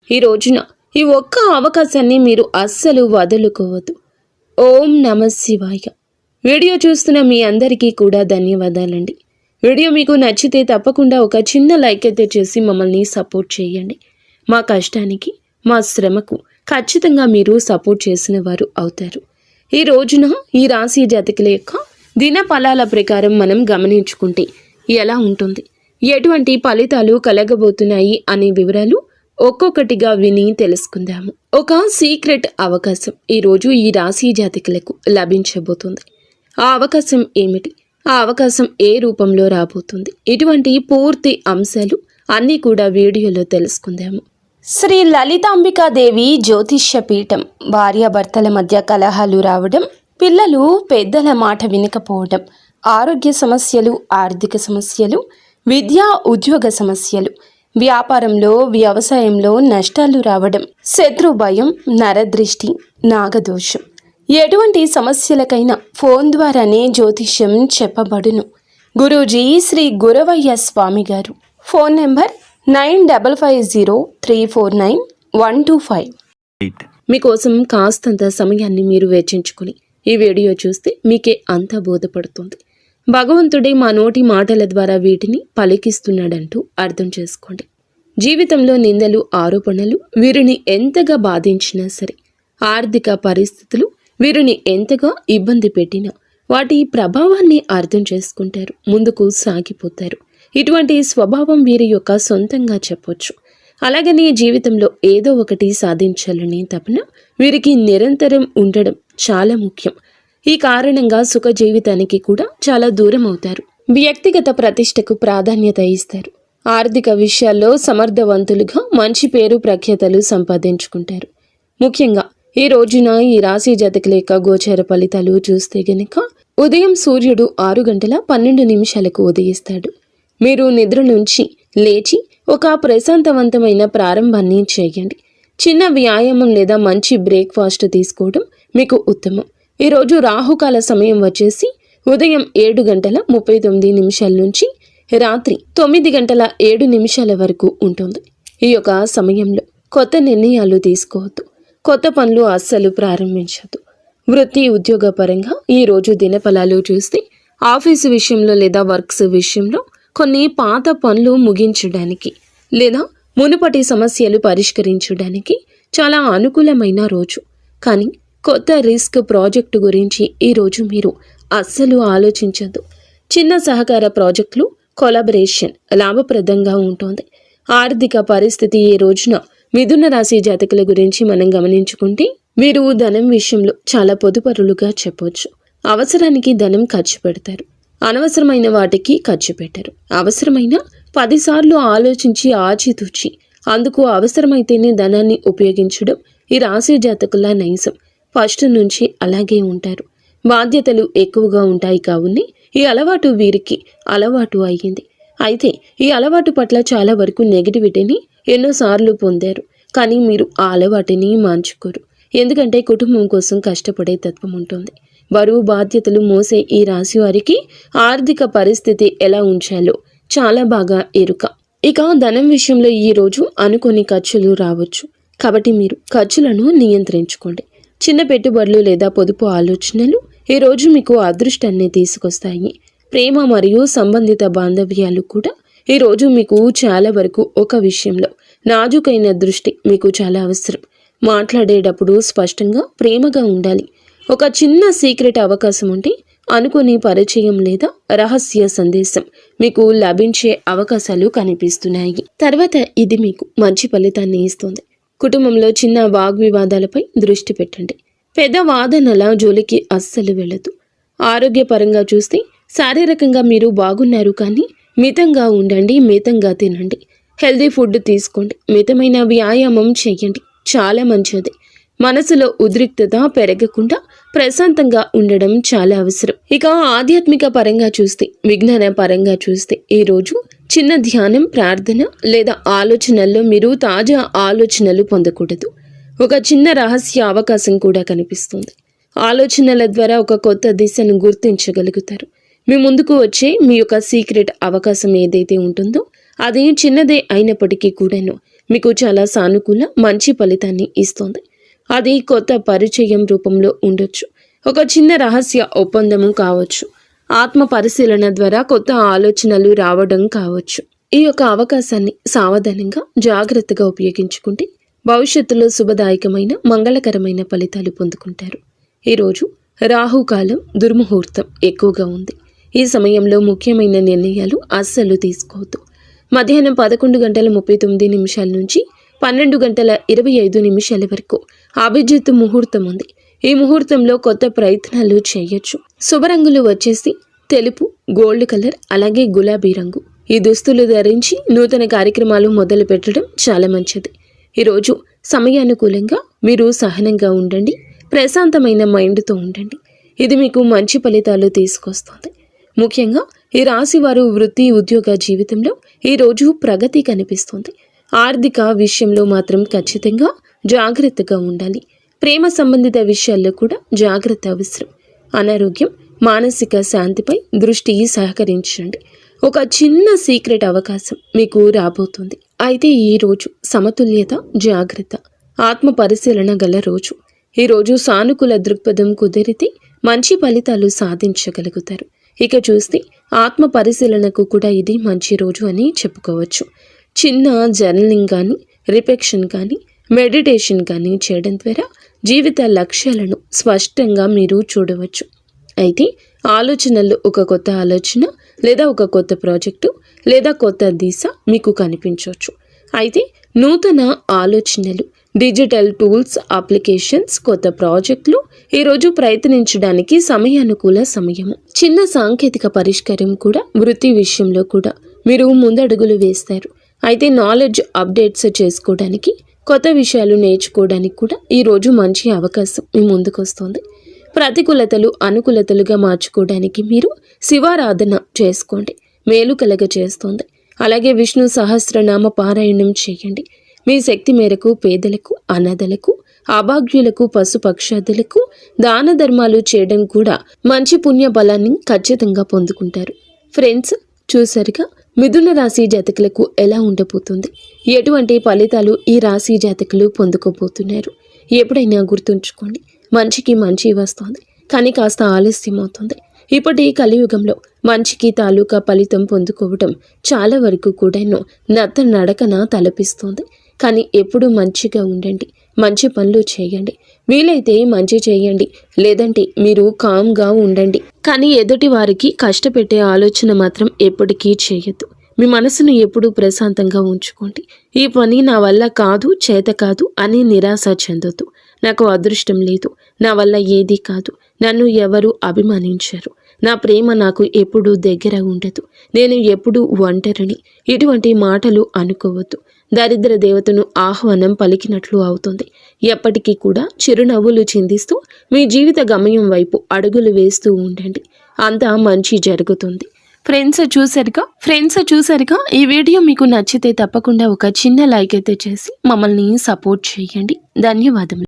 ఈ రోజున ఈ ఒక్క అవకాశాన్ని మీరు అస్సలు వదులుకోవద్దు. ఓం నమః శివాయ. వీడియో చూస్తున్న మీ అందరికీ కూడా ధన్యవాదాలండి. వీడియో మీకు నచ్చితే తప్పకుండా ఒక చిన్న లైక్ అయితే చేసి మమ్మల్ని సపోర్ట్ చేయండి. మా కష్టానికి, మా శ్రమకు ఖచ్చితంగా మీరు సపోర్ట్ చేసిన వారు అవుతారు. ఈ రోజున ఈ రాశి జాతకుల యొక్క దిన ఫలాల ప్రకారం మనం గమనించుకుంటే ఎలా ఉంటుంది, ఎటువంటి ఫలితాలు కలగబోతున్నాయి అనే వివరాలు ఒక్కొక్కటిగా విని తెలుసుకుందాము. ఒక సీక్రెట్ అవకాశం ఈరోజు ఈ రాశి జాతకులకు లభించబోతుంది. ఆ అవకాశం ఏమిటి, ఆ అవకాశం ఏ రూపంలో రాబోతుంది, ఇటువంటి పూర్తి అంశాలు అన్నీ కూడా వీడియోలో తెలుసుకుందాము. శ్రీ లలితాంబికాదేవి జ్యోతిష్య పీఠం. భార్యాభర్తల మధ్య కలహాలు రావడం, పిల్లలు పెద్దల మాట వినకపోవడం, ఆరోగ్య సమస్యలు, ఆర్థిక సమస్యలు, విద్యా ఉద్యోగ సమస్యలు, వ్యాపారంలో వ్యవసాయంలో నష్టాలు రావడం, శత్రు భయం, నరదృష్టి, నాగదోషం, ఎటువంటి సమస్యలకైనా ఫోన్ ద్వారానే జ్యోతిష్యం చెప్పబడును. గురూజీ శ్రీ గురవయ్య స్వామి గారు. Phone number 9503491225. మీకోసం కాస్తంత సమయాన్ని మీరు వెచ్చించుకుని ఈ వీడియో చూస్తే మీకే అంతా బోధపడుతుంది. భగవంతుడే మా నోటి మాటల ద్వారా వీటిని పలికిస్తున్నాడంటూ అర్థం చేసుకోండి. జీవితంలో నిందలు, ఆరోపణలు వీరిని ఎంతగా బాధించినా సరే, ఆర్థిక పరిస్థితులు వీరిని ఎంతగా ఇబ్బంది పెట్టినా వాటి ప్రభావాన్ని అర్థం చేసుకుంటారు, ముందుకు సాగిపోతారు. ఇటువంటి స్వభావం వీరి యొక్క సొంతంగా చెప్పొచ్చు. అలాగనే జీవితంలో ఏదో ఒకటి సాధించాలనే తపన వీరికి నిరంతరం ఉండడం చాలా ముఖ్యం. ఈ కారణంగా సుఖ జీవితానికి కూడా చాలా దూరం అవుతారు. వ్యక్తిగత ప్రతిష్టకు ప్రాధాన్యత ఇస్తారు. ఆర్థిక విషయాల్లో సమర్థవంతులుగా మంచి పేరు ప్రఖ్యాతలు సంపాదించుకుంటారు. ముఖ్యంగా ఈ రోజున ఈ రాశి జాతకుల యొక్క గోచార ఫలితాలు చూస్తే గనక ఉదయం సూర్యుడు 6:12 ఉదయిస్తాడు. మీరు నిద్ర నుంచి లేచి ఒక ప్రశాంతవంతమైన ప్రారంభాన్ని చేయండి. చిన్న వ్యాయామం లేదా మంచి బ్రేక్ఫాస్ట్ తీసుకోవడం మీకు ఉత్తమం. ఈరోజు రాహుకాల సమయం వచ్చేసి ఉదయం 7:39 నుంచి రాత్రి 9:07 వరకు ఉంటుంది. ఈ యొక్క సమయంలో కొత్త నిర్ణయాలు తీసుకోవద్దు, కొత్త పనులు అస్సలు ప్రారంభించద్దు. వృత్తి ఉద్యోగ పరంగా ఈరోజు దినఫలాలు చూస్తే ఆఫీసు విషయంలో లేదా వర్క్స్ విషయంలో కొన్ని పాత పనులు ముగించడానికి లేదా మునుపటి సమస్యలు పరిష్కరించడానికి చాలా అనుకూలమైన రోజు. కానీ కొత్త రిస్క్ ప్రాజెక్టు గురించి ఈరోజు మీరు అస్సలు ఆలోచించద్దు. చిన్న సహకార ప్రాజెక్టులు, కొలాబరేషన్ లాభప్రదంగా ఉంటుంది. ఆర్థిక పరిస్థితి ఈ రోజున మిథున రాశి జాతకుల గురించి మనం గమనించుకుంటే మీరు ధనం విషయంలో చాలా పొదుపరులుగా చెప్పొచ్చు. అవసరానికి ధనం ఖర్చు పెడతారు, అనవసరమైన వాటికి ఖర్చు పెట్టరు. అవసరమైన 10 సార్లు ఆలోచించి ఆచితూచి అందుకు అవసరమైతేనే ధనాన్ని ఉపయోగించడం ఈ రాశి జాతకుల నైజం. ఫస్ట్ నుంచి అలాగే ఉంటారు. బాధ్యతలు ఎక్కువగా ఉంటాయి కావుని ఈ అలవాటు వీరికి అలవాటు అయ్యింది. అయితే ఈ అలవాటు పట్ల చాలా వరకు నెగిటివిటీని ఎన్నోసార్లు పొందారు. కానీ మీరు ఆ అలవాటుని మార్చుకోరు. ఎందుకంటే కుటుంబం కోసం కష్టపడే తత్వం ఉంటుంది. బరువు బాధ్యతలు మోసే ఈ రాశి వారికి ఆర్థిక పరిస్థితి ఎలా ఉంచాలో చాలా బాగా ఎరుక. ఇక ధనం విషయంలో ఈ రోజు అనుకోని ఖర్చులు రావచ్చు. కాబట్టి మీరు ఖర్చులను నియంత్రించుకోండి. చిన్న పెట్టుబడులు లేదా పొదుపు ఆలోచనలు ఈ రోజు మీకు అదృష్టాన్ని తీసుకొస్తాయి. ప్రేమ మరియు సంబంధిత బాంధవ్యాలు కూడా ఈ రోజు మీకు చాలా వరకు ఒక విషయంలో నాజుకైన దృష్టి మీకు చాలా అవసరం. మాట్లాడేటప్పుడు స్పష్టంగా, ప్రేమగా ఉండాలి. ఒక చిన్న సీక్రెట్ అవకాశం ఉంటే అనుకునే పరిచయం లేదా రహస్య సందేశం మీకు లభించే అవకాశాలు కనిపిస్తున్నాయి. తర్వాత ఇది మీకు మంచి ఫలితాన్ని ఇస్తుంది. కుటుంబంలో చిన్న వాగ్వివాదాలపై దృష్టి పెట్టండి. పెద్ద వాదనల జోలికి అస్సలు వెళ్ళదు. ఆరోగ్యపరంగా చూస్తే శారీరకంగా మీరు బాగున్నారు, కానీ మితంగా ఉండండి, మితంగా తినండి. హెల్దీ ఫుడ్ తీసుకోండి, మితమైన వ్యాయామం చేయండి, చాలా మంచిది. మనసులో ఉద్రిక్తత పెరగకుండా ప్రశాంతంగా ఉండడం చాలా అవసరం. ఇక ఆధ్యాత్మిక పరంగా చూస్తే, విజ్ఞాన పరంగా చూస్తే ఈరోజు చిన్న ధ్యానం, ప్రార్థన లేదా ఆలోచనల్లో మీరు తాజా ఆలోచనలు పొందకూడదు. ఒక చిన్న రహస్య అవకాశం కూడా కనిపిస్తుంది. ఆలోచనల ద్వారా ఒక కొత్త దిశను గుర్తించగలుగుతారు. మీ ముందుకు వచ్చే మీ యొక్క సీక్రెట్ అవకాశం ఏదైతే ఉంటుందో అది చిన్నదే అయినప్పటికీ కూడాను మీకు చాలా సానుకూల మంచి ఫలితాన్ని ఇస్తుంది. అది కొత్త పరిచయం రూపంలో ఉండొచ్చు, ఒక చిన్న రహస్య ఒప్పందము కావచ్చు, ఆత్మ పరిశీలన ద్వారా కొత్త ఆలోచనలు రావడం కావచ్చు. ఈ యొక్క అవకాశాన్ని సావధానంగా జాగ్రత్తగా ఉపయోగించుకుంటే భవిష్యత్తులో శుభదాయకమైన మంగళకరమైన ఫలితాలు పొందుకుంటారు. ఈరోజు రాహుకాలం దుర్ముహూర్తం ఎక్కువగా ఉంది. ఈ సమయంలో ముఖ్యమైన నిర్ణయాలు అస్సలు తీసుకోవద్దు. మధ్యాహ్నం 11:39 నుంచి 12:25 వరకు అభిజిత్ ముహూర్తం ఉంది. ఈ ముహూర్తంలో కొత్త ప్రయత్నాలు చేయొచ్చు. శుభరంగులు వచ్చేసి తెలుపు, గోల్డ్ కలర్, అలాగే గులాబీ రంగు. ఈ దుస్తులు ధరించి నూతన కార్యక్రమాలు మొదలు పెట్టడం చాలా మంచిది. ఈరోజు సమయానుకూలంగా మీరు సహనంగా ఉండండి, ప్రశాంతమైన మైండ్తో ఉండండి. ఇది మీకు మంచి ఫలితాలు తీసుకొస్తుంది. ముఖ్యంగా ఈ రాశి వారు వృత్తి ఉద్యోగ జీవితంలో ఈరోజు ప్రగతి కనిపిస్తుంది. ఆర్థిక విషయంలో మాత్రం ఖచ్చితంగా జాగ్రత్తగా ఉండాలి. ప్రేమ సంబంధిత విషయాల్లో కూడా జాగ్రత్త అవసరం. అనారోగ్యం, మానసిక శాంతిపై దృష్టి సహకరించండి. ఒక చిన్న సీక్రెట్ అవకాశం మీకు రాబోతుంది. అయితే ఈరోజు సమతుల్యత, జాగ్రత్త, ఆత్మ పరిశీలన గల రోజు. ఈరోజు సానుకూల దృక్పథం కుదిరితే మంచి ఫలితాలు సాధించగలుగుతారు. ఇక చూస్తే ఆత్మ పరిశీలనకు కూడా ఇది మంచి రోజు అని చెప్పుకోవచ్చు. చిన్న జర్నలింగ్ కానీ, రిఫ్లెక్షన్ కానీ, మెడిటేషన్ కానీ చేయడం ద్వారా జీవిత లక్ష్యాలను స్పష్టంగా మీరు చూడవచ్చు. అయితే ఆలోచనల్లో ఒక కొత్త ఆలోచన లేదా ఒక కొత్త ప్రాజెక్టు లేదా కొత్త దిశ మీకు కనిపించవచ్చు. అయితే నూతన ఆలోచనలు, డిజిటల్ టూల్స్, అప్లికేషన్స్, కొత్త ప్రాజెక్టులు ఈరోజు ప్రయత్నించడానికి సమయానుకూల సమయము. చిన్న సాంకేతిక పరిష్కారం కూడా వృత్తి విషయంలో కూడా మీరు ముందడుగులు వేస్తారు. అయితే నాలెడ్జ్ అప్డేట్స్ చేసుకోవడానికి, కొత్త విషయాలు నేర్చుకోవడానికి కూడా ఈరోజు మంచి అవకాశం మీ ముందుకు వస్తుంది. ప్రతికూలతలు అనుకూలతలుగా మార్చుకోవడానికి మీరు శివారాధన చేసుకోండి, మేలు కలగ చేస్తుంది. అలాగే విష్ణు సహస్రనామ పారాయణం చేయండి. మీ శక్తి మేరకు పేదలకు, అనాథలకు, అభాగ్యులకు, పశుపక్షాదులకు దాన ధర్మాలు చేయడం కూడా మంచి పుణ్య బలాన్ని ఖచ్చితంగా పొందుకుంటారు. ఫ్రెండ్స్, చూసారుగా మిథున రాశి జాతకులకు ఎలా ఉండబోతుంది, ఎటువంటి ఫలితాలు ఈ రాశి జాతకులు పొందుకోబోతున్నారు. ఎప్పుడైనా గుర్తుంచుకోండి, మంచికి మంచి వస్తుంది, కానీ కాస్త ఆలస్యం అవుతుంది. ఇప్పటి కలియుగంలో మంచికి తాలూకా ఫలితం పొందుకోవడం చాలా వరకు కూడా నడకన తలపిస్తుంది. కానీ ఎప్పుడూ మంచిగా ఉండండి, మంచి పనులు చేయండి. వీలైతే మంచి చేయండి, లేదంటే మీరు కామ్గా ఉండండి. కానీ ఎదుటి వారికి కష్టపెట్టే ఆలోచన మాత్రం ఎప్పటికీ చేయొద్దు. మీ మనసును ఎప్పుడూ ప్రశాంతంగా ఉంచుకోండి. ఈ పని నా వల్ల కాదు, చేత కాదు అని నిరాశ చెందొద్దు. నాకు అదృష్టం లేదు, నా వల్ల ఏదీ కాదు, నన్ను ఎవరు అభిమానించారు, నా ప్రేమ నాకు ఎప్పుడూ దగ్గర ఉండదు, నేను ఎప్పుడూ ఒంటరిని, ఇటువంటి మాటలు అనుకోవద్దు. దరిద్ర దేవతను ఆహ్వానం పలికినట్లు అవుతుంది. ఎప్పటికీ కూడా చిరునవ్వులు చిందిస్తూ మీ జీవిత గమయం వైపు అడుగులు వేస్తూ ఉండండి. అంతా మంచి జరుగుతుంది. ఫ్రెండ్స్ చూసారుగా ఈ వీడియో మీకు నచ్చితే తప్పకుండా ఒక చిన్న లైక్ అయితే చేసి మమ్మల్ని సపోర్ట్ చేయండి. ధన్యవాదములు.